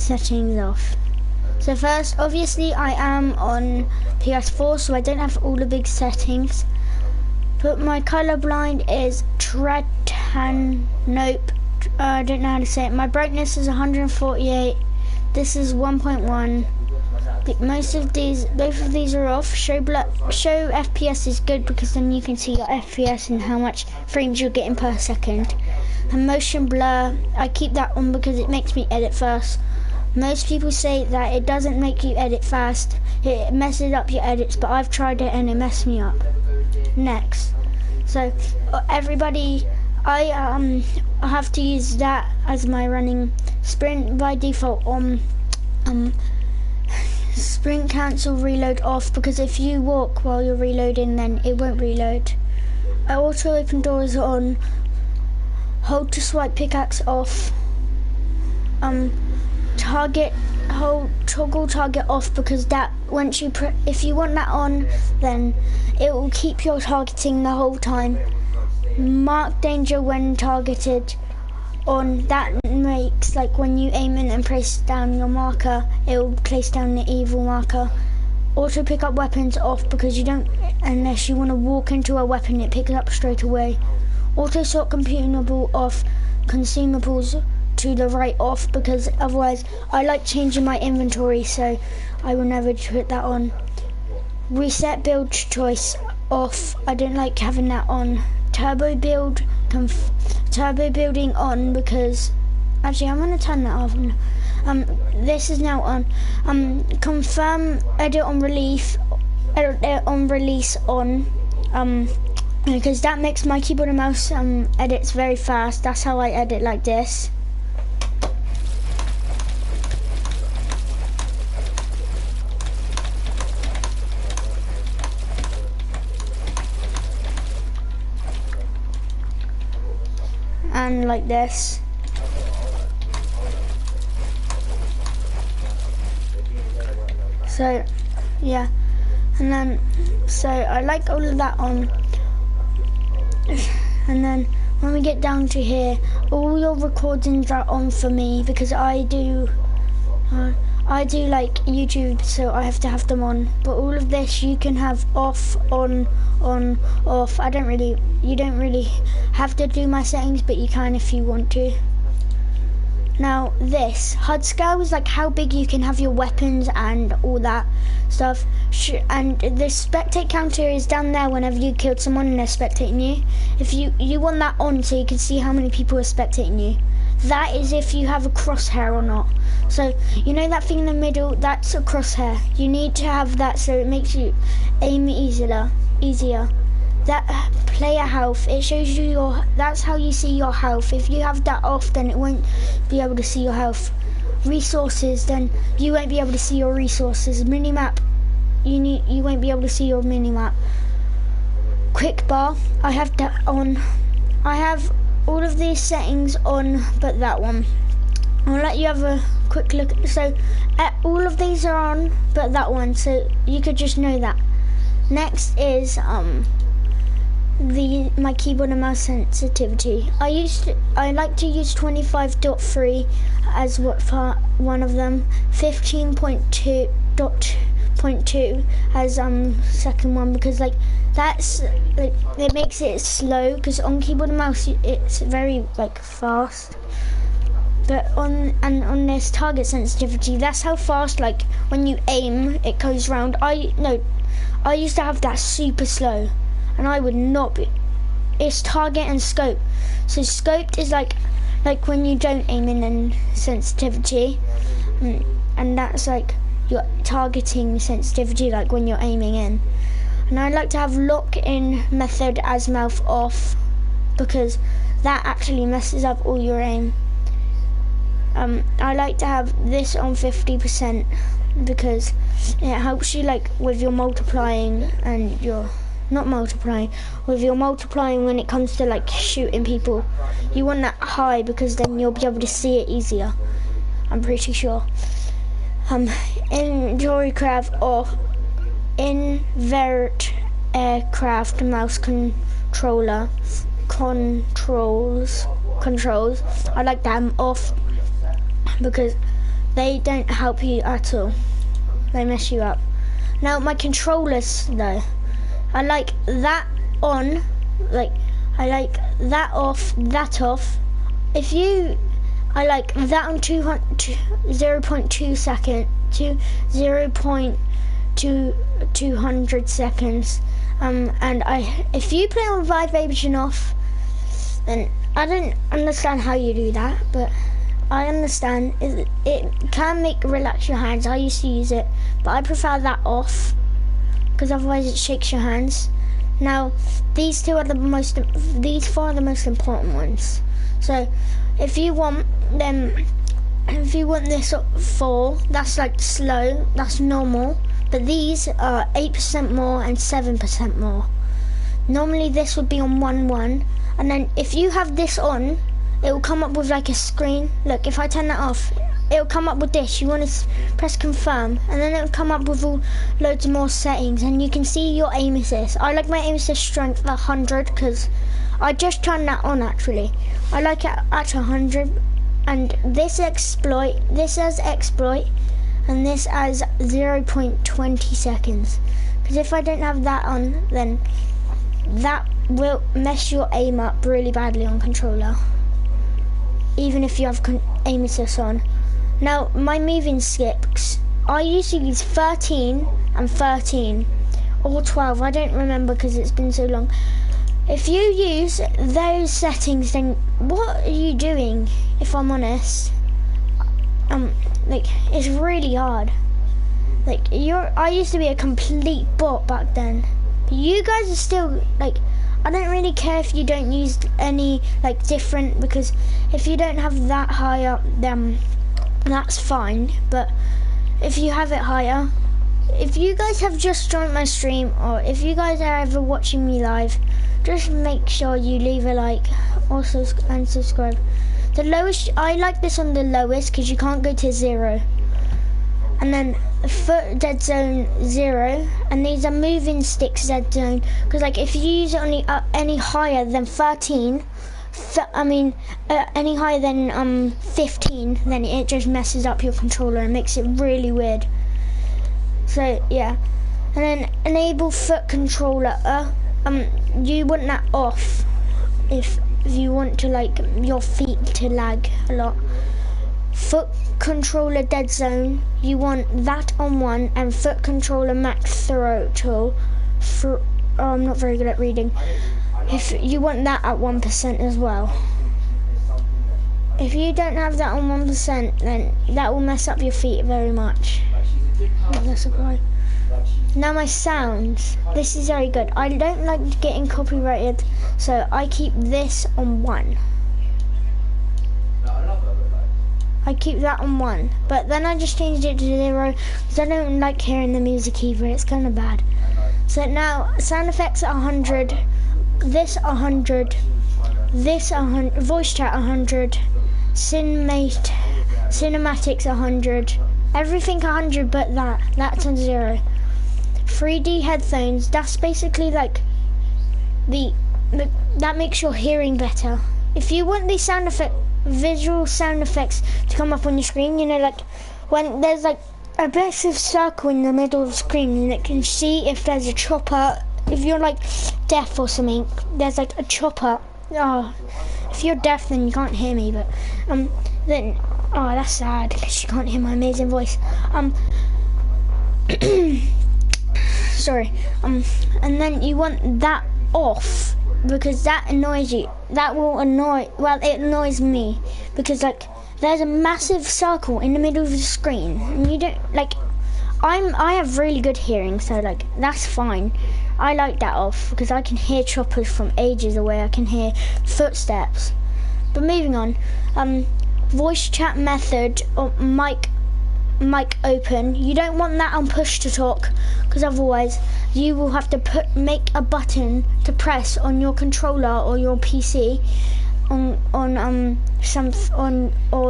settings off. So first, obviously I am on PS4, so I don't have all the big settings. But my colorblind is nope, I don't know how to say it. My brightness is 148. This is 1.1. Both of these are off. Show FPS is good because then you can see your FPS and how much frames you're getting per second. And motion blur, I keep that on because it makes me edit fast. Most people say that it doesn't make you edit fast, it messes up your edits, but I've tried it and it messed me up. Next, so everybody, I have to use that as my running sprint by default on sprint cancel reload off, because if you walk while you're reloading then it won't reload. Auto open doors on, hold to swipe pickaxe off, toggle target off, because that once you if you want that on then it will keep your targeting the whole time. Mark danger when targeted on, that makes like when you aim in and place down your marker, it will place down the evil marker. Auto pick up weapons off, because you don't, unless you want to walk into a weapon it picks up straight away. Auto sort consumable off, consumables to the right off, because otherwise I like changing my inventory, so I will never put that on. Reset build choice off, I don't like having that on. Turbo building on, because actually I'm going to turn that off. This is now on. Confirm edit on release on, because that makes my keyboard and mouse edits very fast. That's how I edit like this. And like this. So yeah, and then so I like all of that on, and then when we get down to here, all your recordings are on for me, because I do like YouTube, so I have to have them on. But all of this you can have off, on, off. You don't really have to do my settings, but you can if you want to. Now this HUD scale is like how big you can have your weapons and all that stuff. And the spectate counter is down there whenever you killed someone and they're spectating you. If you want that on so you can see how many people are spectating you. That is if you have a crosshair or not. So you know that thing in the middle, that's a crosshair. You need to have that so it makes you aim easier. That player health, it shows you that's how you see your health. If you have that off then it won't be able to see your health. Resources, then you won't be able to see your resources. Minimap, you won't be able to see your minimap. Quick bar, I have that on. I have all of these settings on but that one. I'll let you have a quick look. So all of these are on but that one, so you could just know that. Next is my keyboard and mouse sensitivity. I like to use 25.3 as one of them, 15.2 as second one, because like that's like it makes it slow, because on keyboard and mouse it's very like fast. But on this target sensitivity, that's how fast, like when you aim it goes round. I used to have that super slow, and I would not be. It's target and scope. So scoped is like when you don't aim in and sensitivity, and that's like your targeting sensitivity, like when you're aiming in. And I like to have lock in method as mouth off, because that actually messes up all your aim. I like to have this on 50%, because it helps you like with your multiplying and your with your multiplying when it comes to like shooting people. You want that high, because then you'll be able to see it easier, I'm pretty sure. Inventory craft off, invert aircraft mouse controls. I like them off, because they don't help you at all. They mess you up. Now my controllers though, I like that on, like I like that off, that off. I like that on 0.2 second to 0.200 seconds. And if you play on vibration off, then I don't understand how you do that, but I understand it can relax your hands. I used to use it, but I prefer that off because otherwise it shakes your hands. Now these four are the most important ones. So if you want this 4, that's like slow, that's normal. But these are 8% more and 7% more. Normally this would be on 1.1, and then if you have this on, it will come up with like a screen. Look, if I turn that off, it will come up with this. You want to press confirm, and then it will come up with loads more settings, and you can see your aim assist. I like my aim assist strength at 100 because I just turned that on actually. I like it at 100, and this says exploit, and this as 0.20 seconds. Because if I don't have that on, then that will mess your aim up really badly on controller, even if you have aim assist on. Now my moving skips, I used to use 13 and 13 or 12, I don't remember because it's been so long. If you use those settings, then what are you doing, if I'm honest? Like, it's really hard. Like, I used to be a complete bot back then. But you guys are still, like, I don't really care if you don't use any, like, different, because if you don't have that high up, then that's fine. But if you have it higher, if you guys have just joined my stream, or if you guys are ever watching me live, just make sure you leave a like also and subscribe. The lowest, I like this on the lowest because you can't go to 0. And then foot dead zone 0, and these are moving sticks dead zone, because like if you use it on any higher than 13, any higher than 15, then it just messes up your controller and makes it really weird. So yeah, and then enable foot controller. You want that off if you want to like your feet to lag a lot. Foot controller dead zone, you want that on 1, and foot controller max throttle. I'm not very good at reading. If you want that at 1% as well. If you don't have that on 1%, then that will mess up your feet very much. That's okay. Now my sounds, this is very good. I don't like getting copyrighted, so I keep this on 1. I keep that on 1, but then I just changed it to 0 because I don't like hearing the music either. It's kind of bad. So now sound effects at 100, this 100, this 100, voice chat 100, cinematics 100, everything 100 but that's on 0. 3D headphones, that's basically like that makes your hearing better. If you want these visual sound effects to come up on your screen, you know, like when there's like a massive circle in the middle of the screen and it can see if there's a chopper. If you're like deaf or something, there's like a chopper. Oh, if you're deaf then you can't hear me, but then that's sad because you can't hear my amazing voice. Sorry. And then you want that off because that annoys you. That will it annoys me because like there's a massive circle in the middle of the screen and you don't like. I have really good hearing, so like that's fine. I like that off because I can hear choppers from ages away. I can hear footsteps. But moving on, voice chat method or mic open. You don't want that on push to talk because otherwise you will have to make a button to press on your controller or your PC or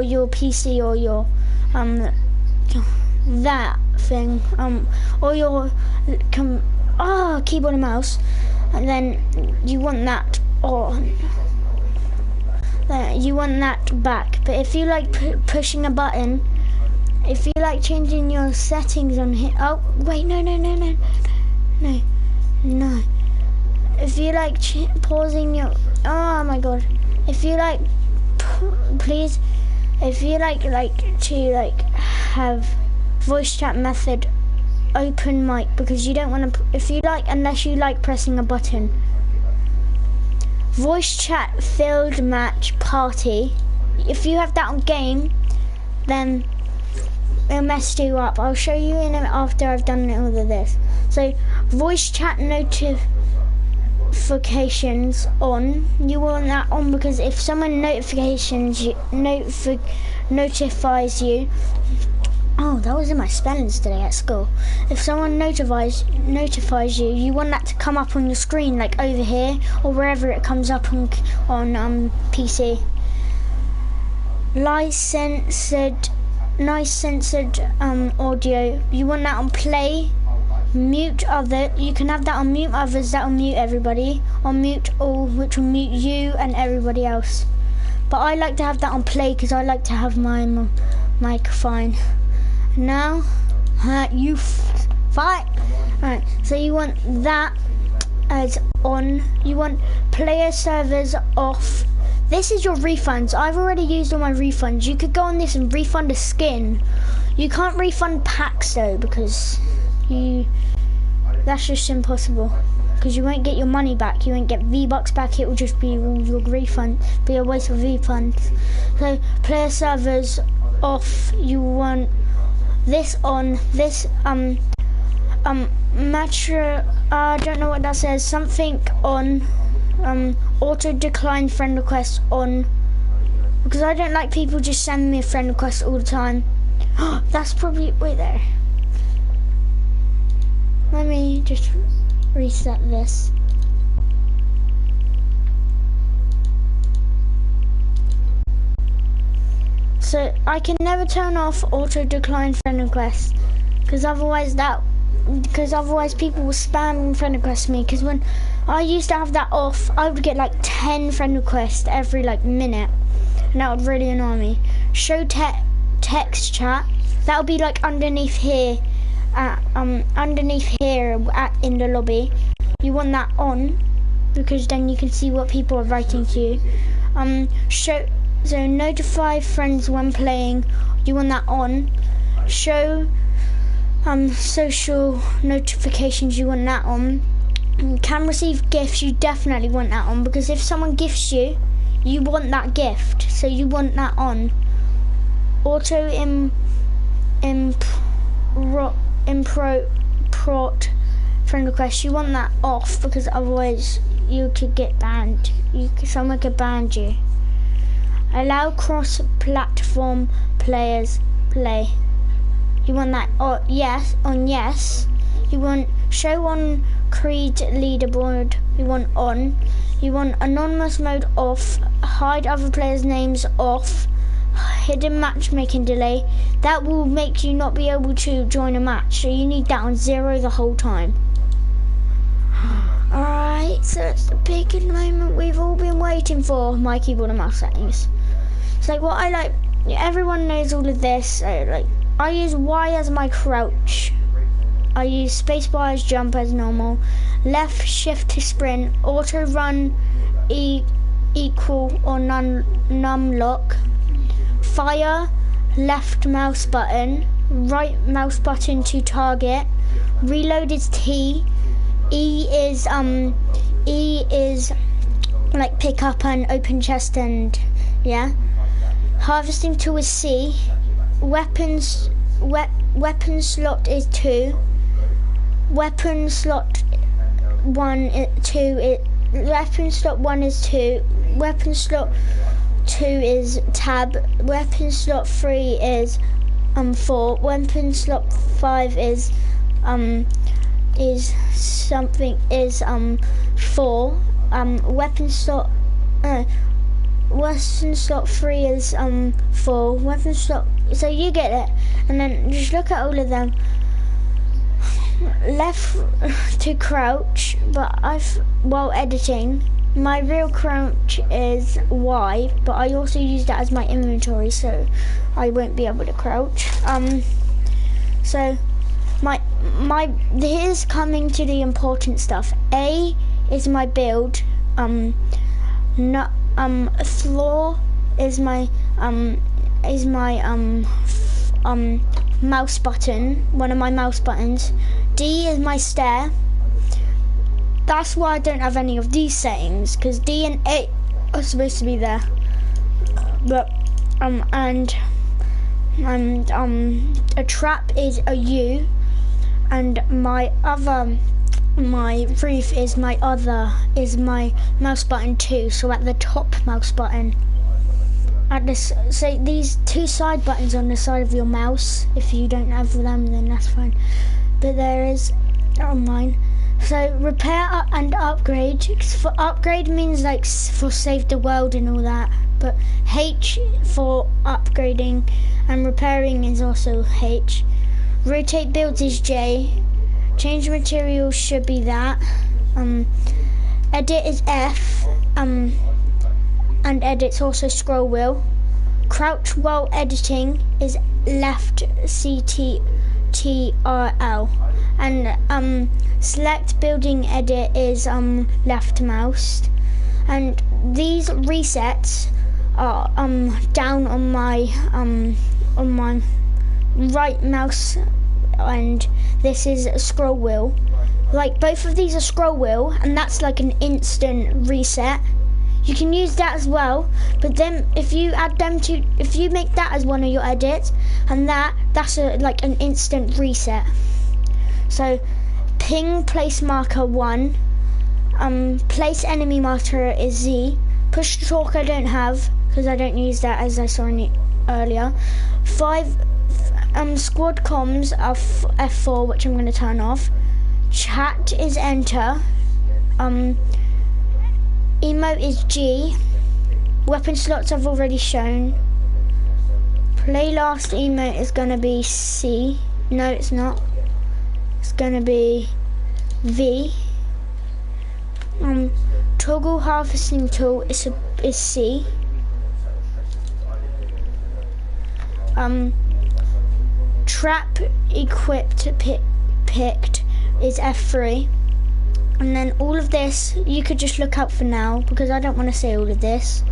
your PC or your that thing or your keyboard and mouse, and then you want that on. You want that back. But if you like pushing a button, if you like changing your settings on here, oh wait, no. If you like pausing your, oh my god, if you like, please, if you like to have voice chat method open mic, because you don't want to, if you like, unless you like pressing a button. Voice chat field match party, if you have that on game, then it'll mess you up. I'll show you in after I've done all of this. So voice chat notifications on, you want that on, because if someone notifies you, oh, that was in my spellings today at school. If someone notifies you, you want that to come up on your screen, like over here or wherever it comes up on PC. Nice censored audio. You want that on play. Mute other. You can have that on mute others. That will mute everybody. On mute all, which will mute you and everybody else. But I like to have that on play because I like to have my microphone. Now, you fight. Alright, so you want that as on. You want player servers off. This is your refunds. I've already used all my refunds. You could go on this and refund a skin. You can't refund packs though, because that's just impossible. Because you won't get your money back. You won't get V-Bucks back. It will just be your refund. Be a waste of refunds. So player servers off. You want this on. This matcher. I don't know what that says. Something on. Auto decline friend requests on, because I don't like people just sending me a friend request all the time. That's probably, wait there. Let me just reset this. So I can never turn off auto decline friend requests, because otherwise people will spam friend request me. Because when I used to have that off, I would get like 10 friend requests every minute, and that would really annoy me. Show text chat, that would be like underneath here, in the lobby. You want that on, because then you can see what people are writing to you. So notify friends when playing, you want that on. Show social notifications, you want that on. Can receive gifts, you definitely want that on, because if someone gifts you, you want that gift, so you want that on. Auto import friend request, you want that off, because otherwise you could get banned. Someone could ban you. Allow cross-platform players play. You want that on yes. You want show on Creed leaderboard. You want on. You want anonymous mode off. Hide other players' names off. Hidden matchmaking delay. That will make you not be able to join a match. So you need that on 0 the whole time. Alright, so it's the big moment we've all been waiting for. My keyboard and mouse settings. It's like what I like. Everyone knows all of this. So I use Y as my crouch. I use spacebar as jump as normal. Left shift to sprint. Auto run equal or num lock. Fire, left mouse button. Right mouse button to target. Reload is T. E is like pick up and open chest and yeah. Harvesting tool is C. Weapon slot is 2. Weapon slot 1 2 weapon slot 1 is 2. Weapon slot 2 is tab. Weapon slot 3 is 4. Weapon slot 5 is 4. Weapon slot Western slot 3 is 4. Weapon slot, so you get it. And then just look at all of them. Left to crouch, but while editing, my real crouch is Y, but I also use that as my inventory, so I won't be able to crouch. So here's coming to the important stuff. A is my build. Floor is my mouse button, one of my mouse buttons. D is my stair. That's why I don't have any of these settings, because D and A are supposed to be there. But a trap is a U, and my roof is my mouse button 2. So at the top mouse button. So these 2 side buttons on the side of your mouse. If you don't have them, then that's fine. But there is on mine. So repair and upgrade. For upgrade means like for save the world and all that. But H for upgrading, and repairing is also H. Rotate builds is J. Change materials should be that. Edit is F. And edit's also scroll wheel. Crouch while editing is left CTRL. And select building edit is left mouse. And these resets are down on my right mouse, and this is a scroll wheel. Like both of these are scroll wheel, and that's like an instant reset. You can use that as well, but then if you add them to, if you make that as one of your edits, and that's like an instant reset. So ping place marker 1, place enemy marker is Z, push talk I don't have because I don't use that, as I saw earlier. 5 squad comms are F4, which I'm going to turn off. Chat is enter. Emote is G. Weapon slots I've already shown. Play last emote is going to be C. No, it's not. It's going to be V. Toggle harvesting tool is C. Trap equipped picked is F3. And then all of this you could just look up for now, because I don't want to say all of this.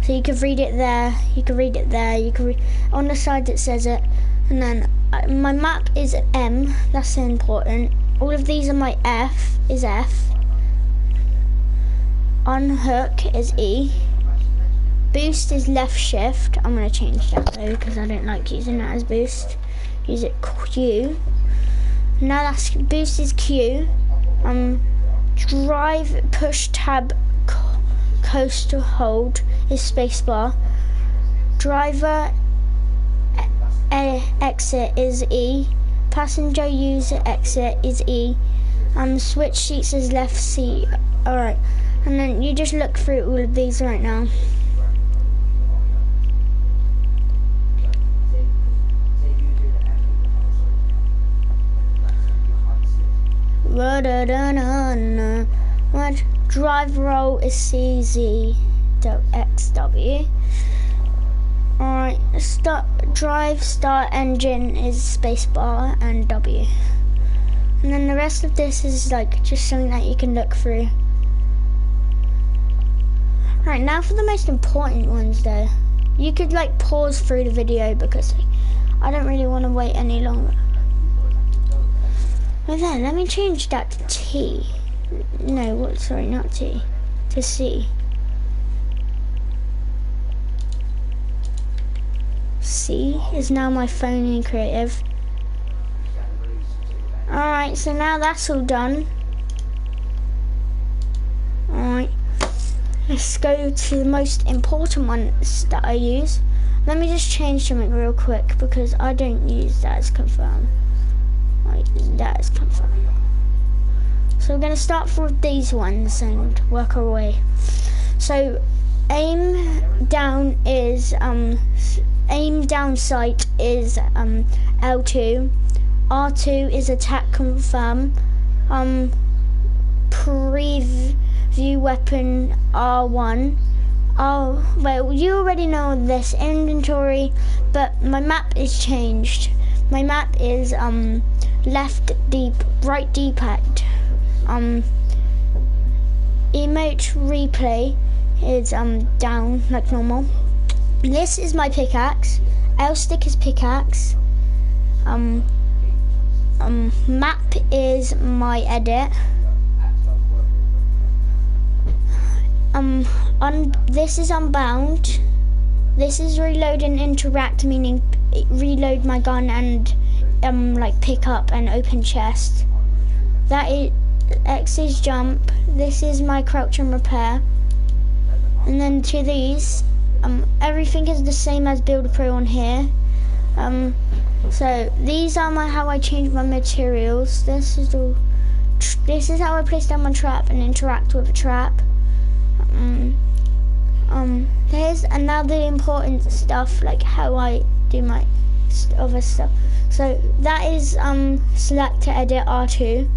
So you could read it there, you could read it there, you could read on the side that says it. And then my map is M, that's important. All of these are my F, is F. Unhook is E. Boost is left shift. I'm going to change that though, because I don't like using that as boost. Use it Q. Now that's boost is Q. Drive, push, tab, coast to hold is spacebar. Driver exit is E. Passenger user exit is E. Switch seats is left seat. Alright, and then you just look through all of these right now. What? Drive roll is CZ XW. Alright, start engine is spacebar and W. And then the rest of this is like just something that you can look through. Right, now for the most important ones though. You could like pause through the video because I don't really want to wait any longer. Well then, let me change that to T. No, sorry, not T. To C. C is now my phone in creative. Alright, so now that's all done. Alright. Let's go to the most important ones that I use. Let me just change something real quick because I don't use that as confirm. That is confirmed. So we're going to start with these ones and work our way. So aim down sight is L2. R2 is attack confirm. view weapon R1. Oh, well, you already know this, inventory, but my map is changed. My map is left deep, right D-pad. Emote replay is down like normal. This is my pickaxe. L stick is pickaxe. Map is my edit. This is unbound. This is reload and interact, meaning reload my gun and like pick up and open chest. That is X is jump. This is my crouch and repair. And then to these, everything is the same as Builder Pro on here. So these are how I change my materials. This is how I place down my trap and interact with a trap. There's another important stuff, like how I do my other stuff. So that is select to edit R2.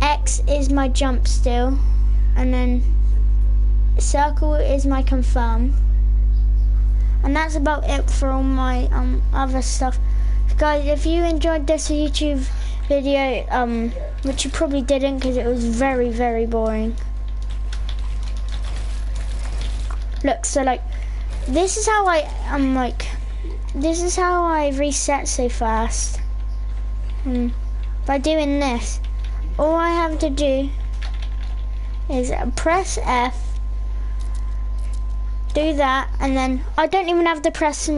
X is my jump still, and then circle is my confirm. And that's about it for all my other stuff. Guys, if you enjoyed this YouTube video, which you probably didn't because it was very, very boring. Look, so like, this is how this is how I reset so fast. By doing this, all I have to do is press F, do that, and then I don't even have to press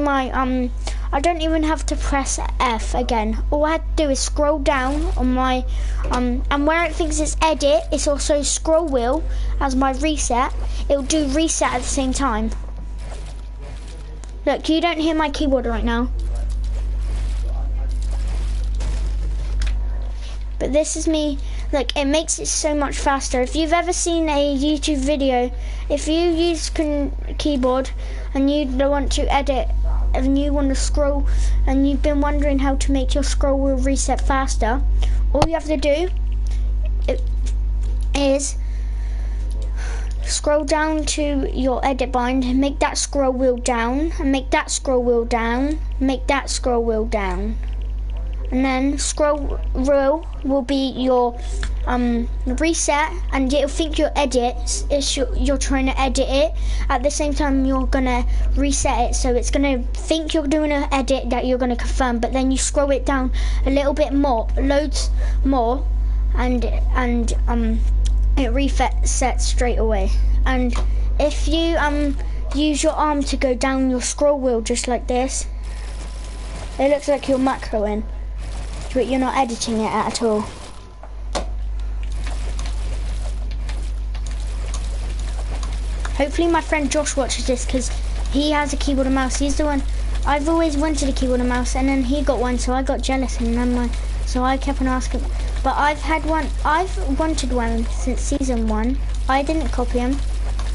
I don't even have to press F again. All I have to do is scroll down on my, and where it thinks it's edit, it's also scroll wheel as my reset. It'll do reset at the same time. Look, you don't hear my keyboard right now. But this is me. Look, it makes it so much faster. If you've ever seen a YouTube video, if you use keyboard and you want to edit and you want to scroll and you've been wondering how to make your scroll wheel reset faster, all you have to do is scroll down to your edit bind, make that scroll wheel down, and make that scroll wheel down, make that scroll wheel down. And then scroll wheel will be your reset, and it'll think your edit is you're trying to edit it. At the same time, you're gonna reset it, so it's gonna think you're doing an edit that you're gonna confirm. But then you scroll it down a little bit more, loads more, and it resets straight away. And if you use your arm to go down your scroll wheel just like this, it looks like you're macroing, but you're not editing it at all. Hopefully my friend Josh watches this because he has a keyboard and mouse. He's the one, I've always wanted a keyboard and mouse, and then he got one, so I got jealous, and then so I kept on asking. But I've wanted one since season 1. I didn't copy him.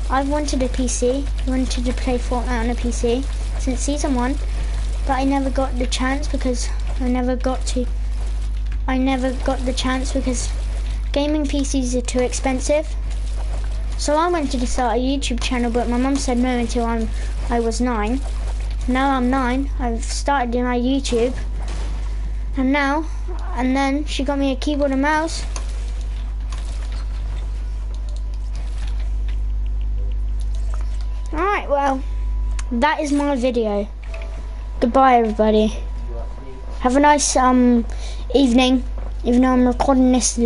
I've wanted a PC, wanted to play Fortnite on a PC since season 1, but I never got the chance because I never got the chance because gaming PCs are too expensive. So I wanted to start a YouTube channel, but my mum said no until I was 9. Now I'm 9. I've started doing my YouTube, and then she got me a keyboard and mouse. Alright, well, that is my video. Goodbye, everybody. Have a nice evening, even though I'm recording this late.